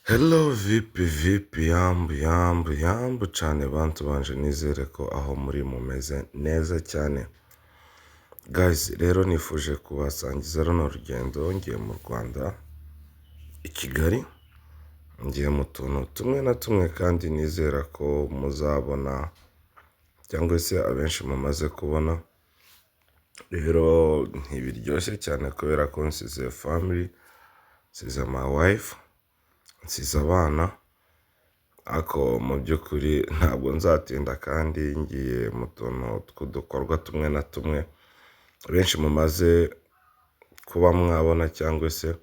Hello vipi yambu cyane bantu banje, nizere ko aho muri mumeze neza cyane. Guys, rero nifuje kubasangiza runo rugendo ngiye mu Rwanda i Kigali. Ngiye mu tuntu tumwe na tumwe kandi nizera ko muzabona cyangwa se abenshi mumaze kubona. Rero ntibiryoshye cyane kubera ko nsize family, nsize my wife, nsize abana, ako mu by'ukuri ntabwo nzatinda kandi ngiye mu tuntu tw'udukorwa tumwe na tumwe benshi mumaze kuba mwabona cyangwa se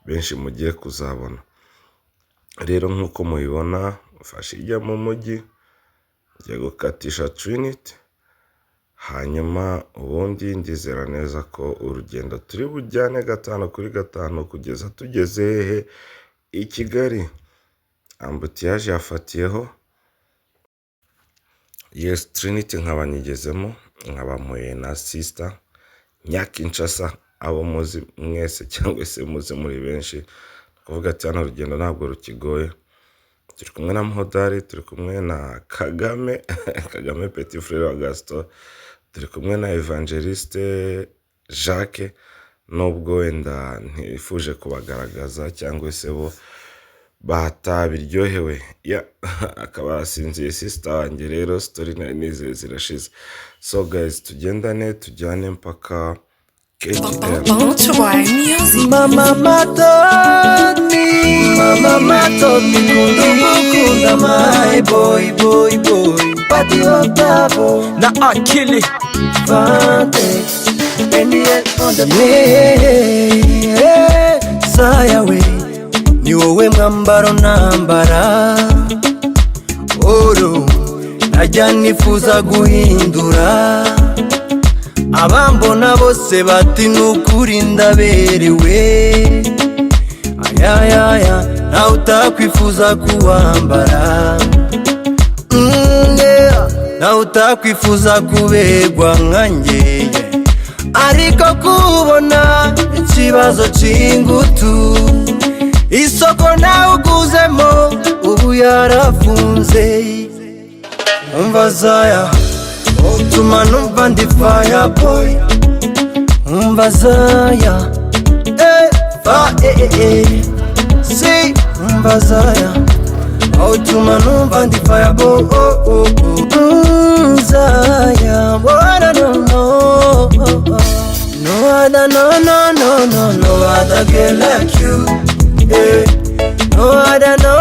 benshi mugiye kuzabona. Rero nk'uko mubibona mfashe ijya mu mujyi, ngiye gukatisha Trinity, hanyuma ubundi ndizera neza ko urugendo turi bujyane 5 kuri 5 kugeza tugeze hehe i Kigali. Ambutiyaje yafatiyeho, yes, Trinity nkaba nyigezemo, nkaba mpuye na sister Nyakinshasa, abo muzi mwese cyangwa se muzi muri benshi. Kuvuga ati hano urugendo ntabwo rukigoye. Turi kumwe na Mhodari, turi kumwe na Kagame Kagame petit frère wa Gaston, turi kumwe na Evangeliste Jacques, nubwo wenda ntifuje kubagaragaza cyangwa se bo batabiryohewe. Akaba asinziye sister wanjye, rero story nize zirashize. So guys, tugendane tujyane mpaka KTL. Mama told me kunda my boy Pati Otavo na akili Vantex NDS on the Saya we ni wowe mwambaro nambara, oro najya nifuza guhindura. Abambona bose bati nukuri ndaberewe, ayayaya nawe utakwifuza kuwambara, nawe utakwifuza kubegwa nkanjye, ariko kubona ikibazo cy'ingutu. Isoko nawe uguzemo ubu yarafunze. Umva Zaya utuma numva ndi fire boy. Umva Zaya si umva Zaya utuma numva ndi fire boy. Zaya what I don't know, no other, no other girl like you. No other, no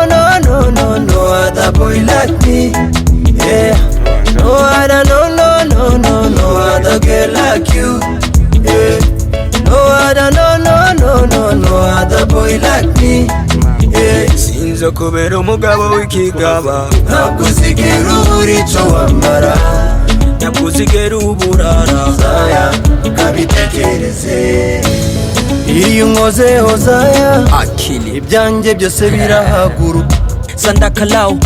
other boy like me. Yeah. No other, no other girl like you. Yeah. No other, no other boy like me. Yeah. sinzo kubera umugabo w'ikigaba, nakuzigera uburico wambara, nakuzigera uburara. Zaya kabitekereze, iyo unkozeho Zaya akili ibyanjye byose birahaguruka.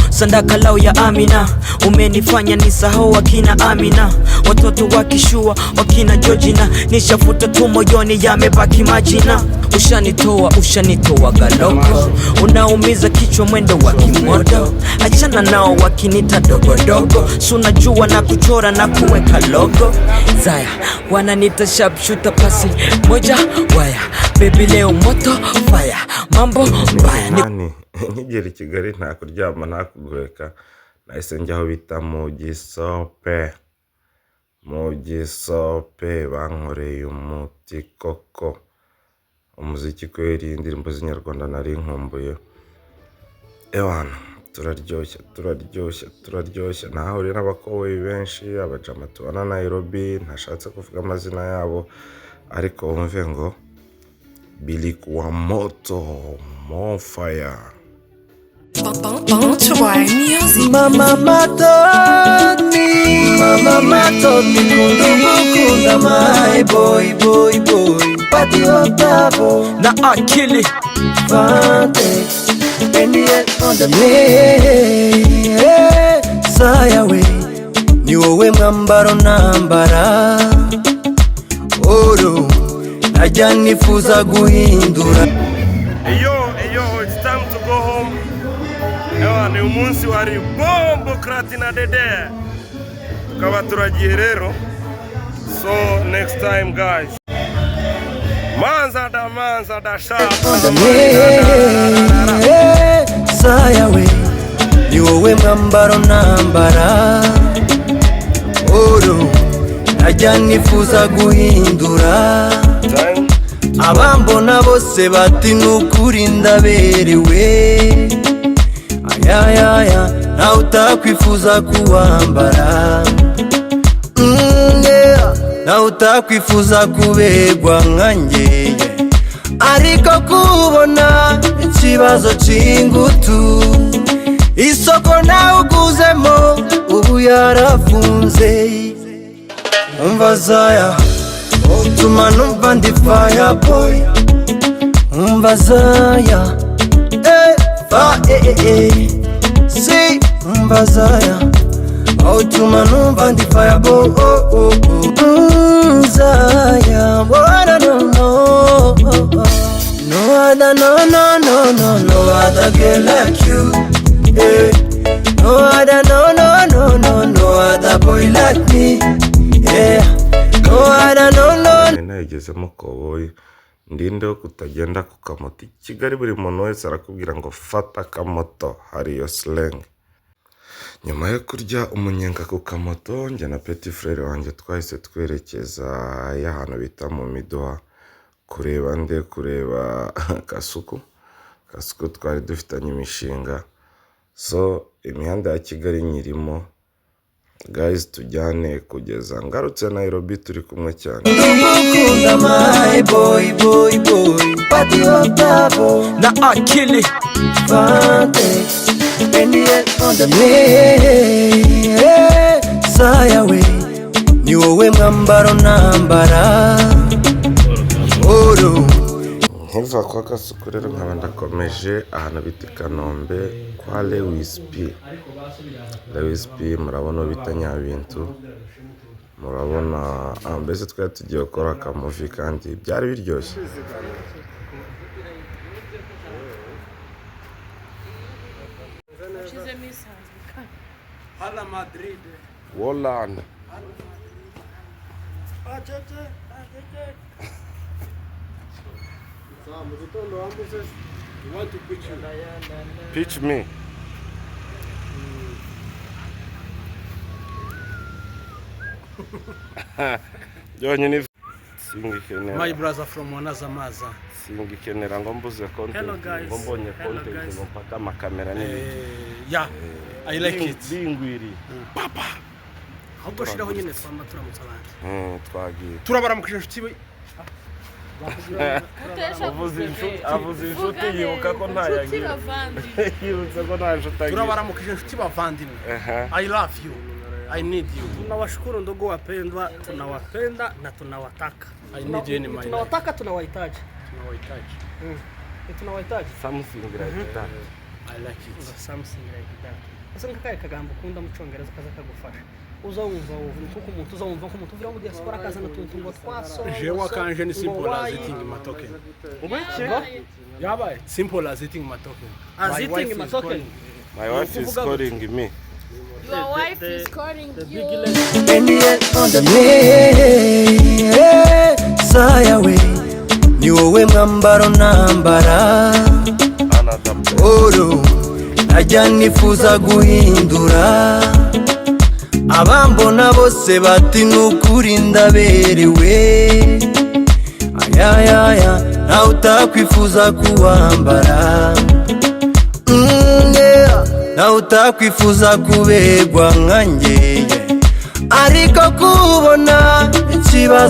Sandakalau ya Amina, umenifanya nisahau wakina Amina, watoto wakishua wakina Georgina, nishafuta tu moyoni yamebaki majina. Ushanitoa galoko, unaumiza kichwa mwendo wa kimodo. Achana nao wakinita dogodogo, sunajua na kuchora na kuweka logo. Zaya wananita sharpshooter, pasi moja waya, baby leo moto fire, mambo mbaya Nani nkigera i Kigali nta kuryama nta kugoheka, nahise njyaho bita mu gisope bankoreye umuti koko. Umuziki kweri, indirimbo z'inyarwanda nari nkumbuye. Ewana turaryoshye nahahuriye n'abakoboyi benshi, abajama tubana Nairobi, ntashatse kuvuga amazina yabo ariko wumve ngo bilikuwa moto more fire. Mama told me kunda my boy Pati Otavo na akili Vantex NDS on the Saya we ni wowe mwambaro nambara, oro najya nifuza guhindura. Eyo so it's time to go home. Ewa ni umunsi wari bombo krati na dede. Tukaba turagiye rero. So next time guys. Manza da sharp. Sayawe ni wowe mwambaro nambara. Oro najya nifuza guhindura. Abambona bose bati nukuri ndaberewe. Ayayaya nawe utakwifuza kuwambara. Nawe utakwifuza kubegwa nkanjye. Ariko kubona ikibazo c'ingutu. Isoko nawe uguzemo ubu yarafunze. Umva Zaya utuma numva ndi fire boy. Umva Zaya si umva Zaya utuma numva ndi fire boy. Zaya what I don't know. No other, no other girl like you. No other, no other boy like me. No other, no. Nagezemo koboyi ndinde wo kutagenda ku kamoto. Kigali buri muntu wese arakubwira ngo fata kamoto, hari yo slang. Nyuma yo kurya umunyenga ku kamoto, njye na petit frere wanjye twahise twerekeza y'ahantu bita mu Midoha kureba Kasuku twari dufitanye imishinga. So imihanda ya Kigali nyirimo guys, tujyane kugeza ngarutse Nairobi turi kumwe cyane. My boy party of tabo na akili Vantex on the Sayawe ni wowe mwambaro nambara. Oro nkiva kwa Kasuku rero nkaba ndakomeje ahantu bita Kanombe kwa Lewis P. Murabona bita Nyabintu, murabona mbese twari tugiye gukora akamuvi kandi byari biryoshye. Hala Madrid. Holland. You want to pitch you? Pitch me. Yonyine My brother from Wanazamaza. singikenera ngo mbuze content, ngo mbonye content ngo mpaka amakamera n'ibindi. Yeah, I like it. Bingwiri. Papa. Ahubwo shiraho nyine twama turamutsa abandi. Twagiye. Turabaramukije inshuti we. Avuze inshuti yibuka ko nta yagira. Yibutse ko nta nshuti agira. Turabaramukije inshuti bavandimwe. I love you. I need you. Tunawashukuru ndugu wapendwa, tunawapenda na tunawataka. I need you in my life. Tunawataka, tunawahitaji. Tunawahitaji. Tunawahitaji. Something like that. I like it. Something like that. Asa nkakaye kagambo kunda mu Cyongereza kaza kagufasha. Uzawumva kuko umuntu uzawumva ko umuntu uvira mu diaspora kaza natuntu ngo twaso. Je wakanje ni simple as eating my token. Ubiki? Yabaye simple as eating my token. As eating my token. My wife is calling me. Your wife is calling you. on the Sayawe ni wowe mwambaro nambara. Oro najya nifuza guhindura. Abambona bose bati nukuri ndaberewe. Ayayaya nawe utakwifuza kuwambara. Nawe utakwifuza kubegwa nkanjye. Ariko kubona ikibazo